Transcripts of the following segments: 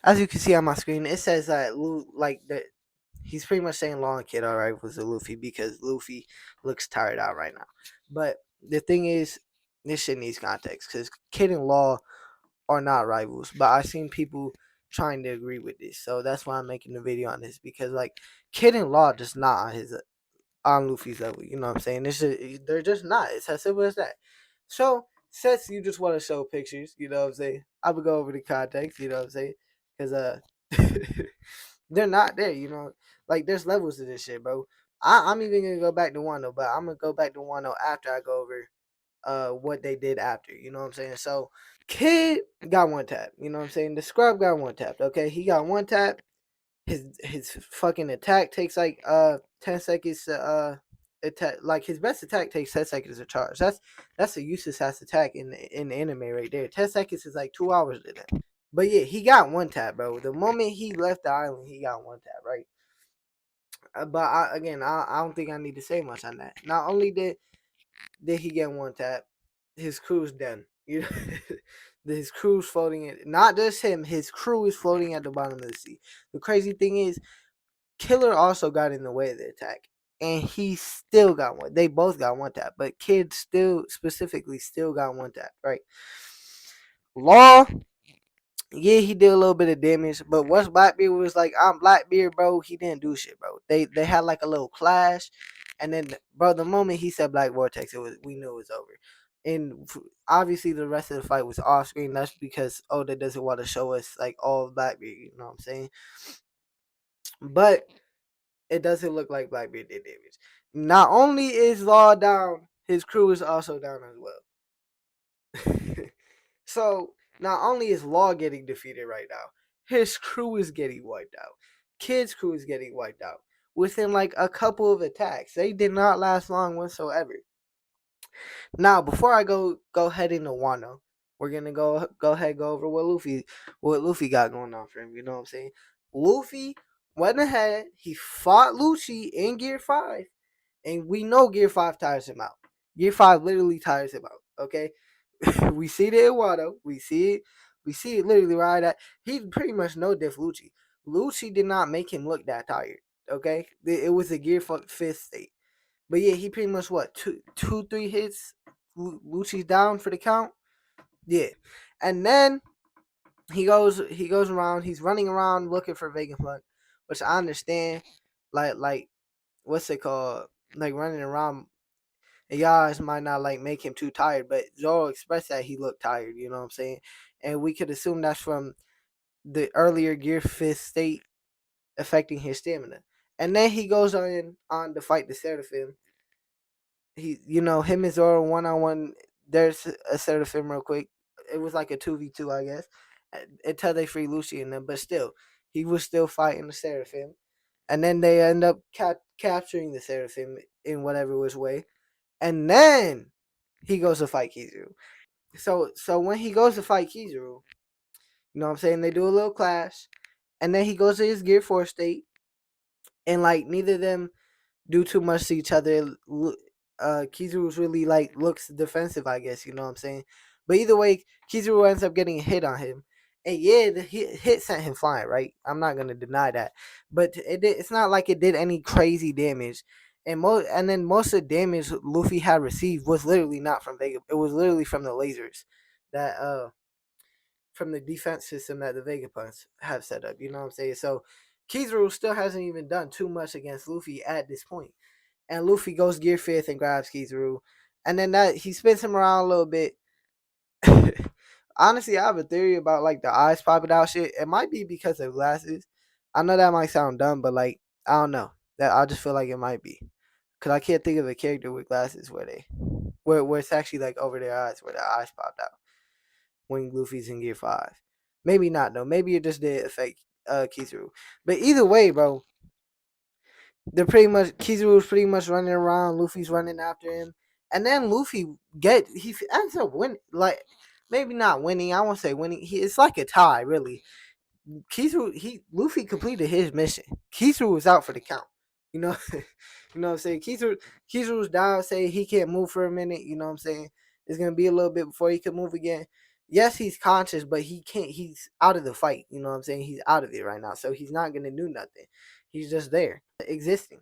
as you can see on my screen, it says that like that he's pretty much saying Law and Kid are rivals of Luffy because Luffy looks tired out right now. But the thing is, this shit needs context because Kid and Law are not rivals. But I've seen people trying to agree with this, so that's why I'm making the video on this because like Kid and Law just not on his on Luffy's level. You know what I'm saying? They're just not. It's as simple as that. So since you just want to show pictures, you know what I'm saying? I would go over the context. You know what I'm saying? Because they're not there. You know, like there's levels to this shit, bro. I'm even gonna go back to Wano, but I'm gonna go back to Wano after I go over what they did after. You know what I'm saying? So Kid got one tap. You know what I'm saying? The scrub got one tap. Okay, he got one tap. His fucking attack takes like 10 seconds to attack. Like his best attack takes 10 seconds to charge. That's a useless ass attack in the anime right there. 10 seconds is like 2 hours to them. But yeah, he got one tap, bro. The moment he left the island, he got one tap, right? But I don't think I need to say much on that. Not only did he get one tap, his crew's done. You know, his crew's floating in. Not just him, his crew is floating at the bottom of the sea. The crazy thing is, Killer also got in the way of the attack, and he still got one. They both got one tap, but Kid still specifically still got one tap. Right? Law, yeah, he did a little bit of damage, but once Blackbeard was like, "I'm Blackbeard, bro," he didn't do shit, bro. They had like a little clash, and then, bro, the moment he said Black Vortex, we knew it was over. And obviously, the rest of the fight was off screen. That's because Oda doesn't want to show us like all of Blackbeard. You know what I'm saying? But it doesn't look like Blackbeard did damage. Not only is Law down, his crew is also down as well. So not only is Law getting defeated right now, his crew is getting wiped out. Kid's crew is getting wiped out within like a couple of attacks. They did not last long whatsoever. Now, before I go head into Wano, we're gonna go over what Luffy got going on for him. You know what I'm saying? Luffy went ahead. He fought Lucci in Gear 5, and we know Gear 5 tires him out. Gear 5 literally tires him out. Okay, we see it in Wano. We see it. We see it literally right at. He pretty much no diff Lucci. Lucci did not make him look that tired. Okay, it was a Gear 5 state. But yeah, he pretty much what two, 3 hits. Lucci's down for the count. Yeah, and then he goes around. He's running around looking for Vegapunk, which I understand. Like what's it called? Like running around. And y'all guys might not like make him too tired, but Zoro expressed that he looked tired. You know what I'm saying? And we could assume that's from the earlier Gear 5 state affecting his stamina. And then he goes on to fight the Seraphim. Him and Zoro 1-on-1. There's a Seraphim real quick. It was like a 2v2, I guess, until they free Lucy and them. But still, he was still fighting the Seraphim, and then they end up capturing the Seraphim in whatever which way, and then he goes to fight Kizaru. So when he goes to fight Kizaru, you know what I'm saying, they do a little clash, and then he goes to his Gear 4 state, and like neither of them do too much to each other. Kizaru's really like looks defensive, I guess, you know what I'm saying? But either way, Kizaru ends up getting a hit on him. And yeah, the hit sent him flying, right? I'm not gonna deny that. But it's not like it did any crazy damage. And then most of the damage Luffy had received was literally not from Vega. It was literally from the lasers that from the defense system that the Vegapunks have set up. You know what I'm saying? So Kizaru still hasn't even done too much against Luffy at this point. And Luffy goes Gear 5 and grabs Kizaru. And then that he spins him around a little bit. Honestly, I have a theory about like the eyes popping out shit. It might be because of glasses. I know that might sound dumb, but like I don't know. That I just feel like it might be. Cause I can't think of a character with glasses where it's actually like over their eyes where their eyes popped out when Luffy's in Gear 5. Maybe not though. Maybe it just did affect Kizaru. But either way, bro, they're pretty much Kizaru's pretty much running around. Luffy's running after him, and then Luffy he ends up winning. Like maybe not winning. I won't say winning. It's like a tie, really. Luffy completed his mission. Kizaru was out for the count. You know, you know what I'm saying. Kizaru's down. Say he can't move for a minute. You know what I'm saying. It's gonna be a little bit before he can move again. yes, he's conscious, but he can't. He's out of the fight. You know what I'm saying? He's out of it right now, so he's not gonna do nothing. He's just there, existing.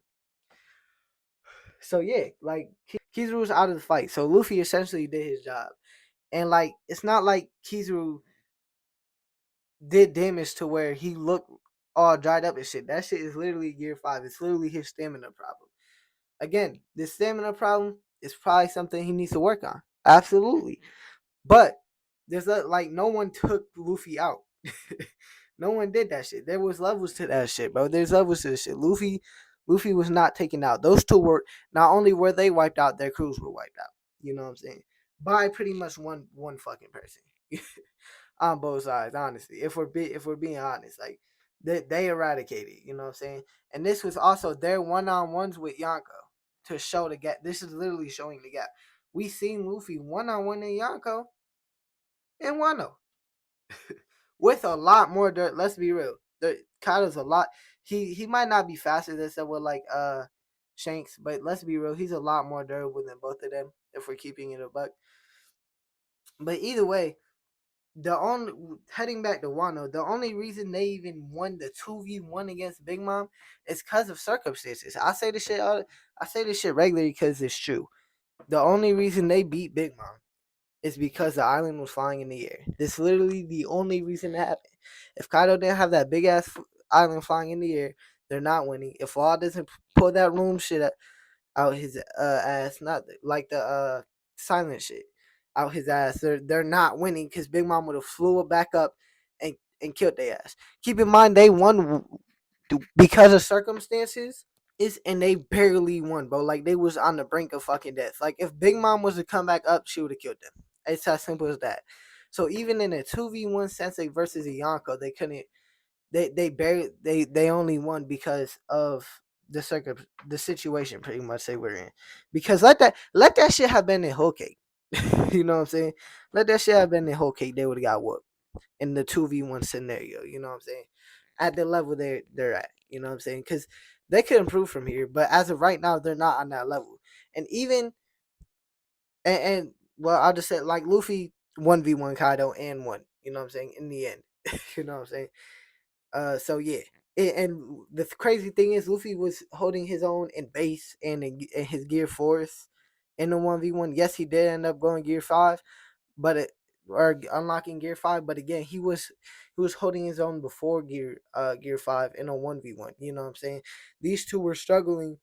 So yeah, like Kizaru's out of the fight. So Luffy essentially did his job, and like it's not like Kizaru did damage to where he looked all dried up and shit. That shit is literally Gear 5. It's literally his stamina problem. Again, this stamina problem is probably something he needs to work on. Absolutely. But there's like no one took Luffy out. No one did that shit. There was levels to that shit, bro. There's levels to this shit. Luffy was not taken out. Those two were not only were they wiped out, their crews were wiped out. You know what I'm saying? By pretty much one fucking person. On both sides, honestly. If we're being honest, like they eradicated, you know what I'm saying? And this was also their one-on-ones with Yonko to show the gap. This is literally showing the gap. We seen Luffy one-on-one in Yonko and Wano with a lot more dirt. Let's be real. Kaido's a lot. He might not be faster than someone like Shanks, but let's be real. He's a lot more durable than both of them if we're keeping it a buck. But either way, the only heading back to Wano, the only reason they even won the 2v1 against Big Mom is because of circumstances. I say this shit regularly because it's true. The only reason they beat Big Mom is because the island was flying in the air. This is literally the only reason it happened. If Kaido didn't have that big ass island flying in the air, they're not winning. If Law doesn't pull that room shit out his ass, not like the silent shit out his ass, they're not winning because Big Mom would have flew it back up and killed their ass. Keep in mind they won because of circumstances is and they barely won, bro. Like they was on the brink of fucking death. Like if Big Mom was to come back up, she would have killed them. It's as simple as that. So even in a 2v1 Sensei versus a Yonko, they couldn't they barely they only won because of the situation pretty much they were in. Because let that shit have been in Whole Cake. You know what I'm saying? Let that shit have been in Whole Cake, they would have got whooped in the 2v1 scenario, you know what I'm saying? At the level they're at, you know what I'm saying? Because they could improve from here, but as of right now, they're not on that level. And even and well, I'll just say like Luffy 1v1 Kaido and won, you know what I'm saying? In the end, you know what I'm saying? So yeah. And the crazy thing is, Luffy was holding his own in base and in his Gear 4s in the 1v1. Yes, he did end up going Gear 5, but or unlocking Gear 5, but again he was holding his own before Gear 5 in a 1v1, you know what I'm saying? These two were struggling,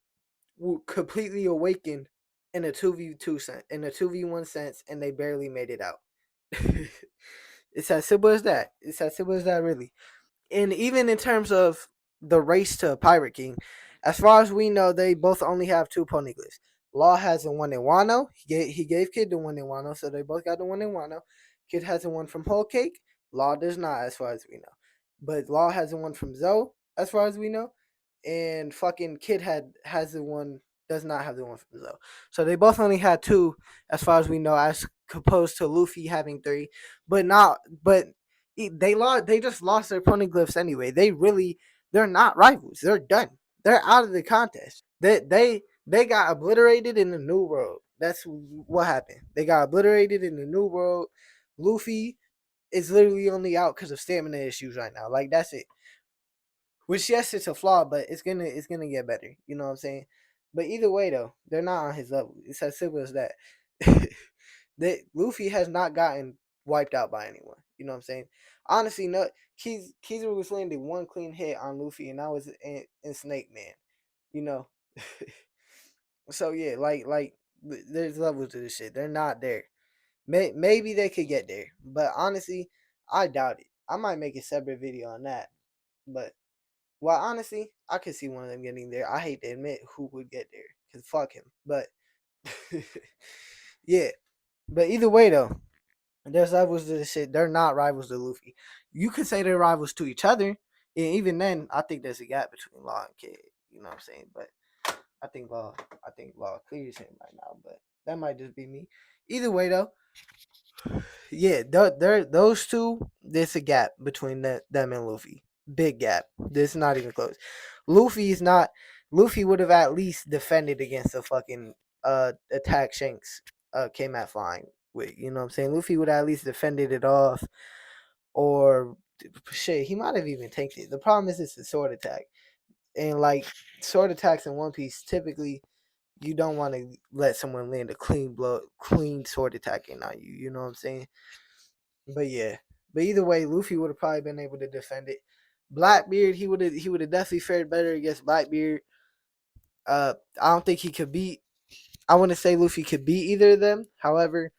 completely awakened in a 2v2 sense, in a 2v1 sense, and they barely made it out. It's as simple as that. It's as simple as that, really. And even in terms of the race to Pirate King, as far as we know, they both only have two poneglyphs. Law has the one in Wano. He gave Kid the one in Wano, so they both got the one in Wano. Kid has the one from Whole Cake. Law does not, as far as we know. But Law has the one from Zoe, as far as we know. And fucking Kid has the one, does not have the one from Zoe. So they both only had two, as far as we know, as opposed to Luffy having three. But they just lost their poneglyphs anyway. They're not rivals. They're done. They're out of the contest. They got obliterated in the new world. That's what happened. They got obliterated in the new world. Luffy is literally only out because of stamina issues right now. Like that's it. Which yes, it's a flaw, but it's gonna get better. You know what I'm saying? But either way though, they're not on his level. It's as simple as that. That Luffy has not gotten wiped out by anyone. You know what I'm saying? Honestly, no. Kizaru was landing one clean hit on Luffy, and that was in Snake Man. You know. So yeah, like there's levels to this shit. They're not there. Maybe they could get there, but honestly, I doubt it. I might make a separate video on that, but well, honestly, I could see one of them getting there. I hate to admit who would get there, cause fuck him. But yeah, but either way though, there's levels to this shit. They're not rivals to Luffy. You could say they're rivals to each other, and even then, I think there's a gap between Law and Kid. You know what I'm saying? But I think Law clears him right now. But that might just be me. Either way though, yeah, those two. There's a gap between them and Luffy. Big gap. This not even close. Luffy is not. Luffy would have at least defended against a fucking attack Shanks came at flying. with. You know what I'm saying? Luffy would at least defended it off, or shit, he might have even tanked it. The problem is it's a sword attack, and like sword attacks in One Piece, typically you don't want to let someone land a clean sword attack in on you. You know what I'm saying? But yeah, but either way, Luffy would have probably been able to defend it. Blackbeard, he would have definitely fared better against Blackbeard. I don't think he could beat. I wouldn't say Luffy could beat either of them. However,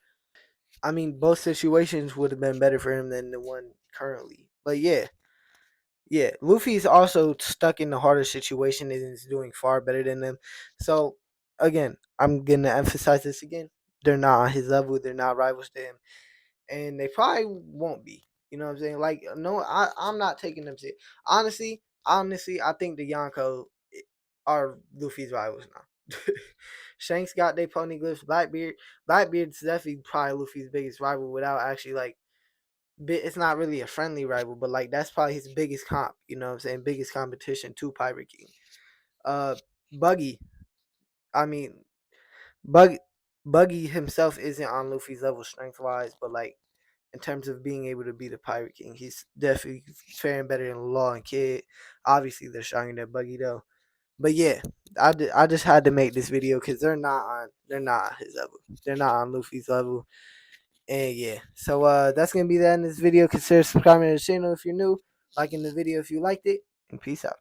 I mean, both situations would have been better for him than the one currently. But yeah, yeah, Luffy's also stuck in the harder situation and is doing far better than them. So again, I'm gonna emphasize this again. They're not on his level. They're not rivals to him, and they probably won't be. You know what I'm saying? Like, no, I'm not taking them serious. Honestly, I think the Yonko are Luffy's rivals now. Shanks got their poneglyphs. Blackbeard's definitely probably Luffy's biggest rival without actually like. It's not really a friendly rival, but like that's probably his biggest comp. You know what I'm saying? Biggest competition to Pirate King. Uh, Buggy. I mean, Bug Buggy himself isn't on Luffy's level strength wise, but like in terms of being able to be the Pirate King, he's definitely faring better than Law and Kid. Obviously, they're stronger than Buggy though. But yeah, I just had to make this video because they're not on his level. They're not on Luffy's level. And yeah, so that's gonna be the end of this video. Consider subscribing to the channel if you're new, liking the video if you liked it, and peace out.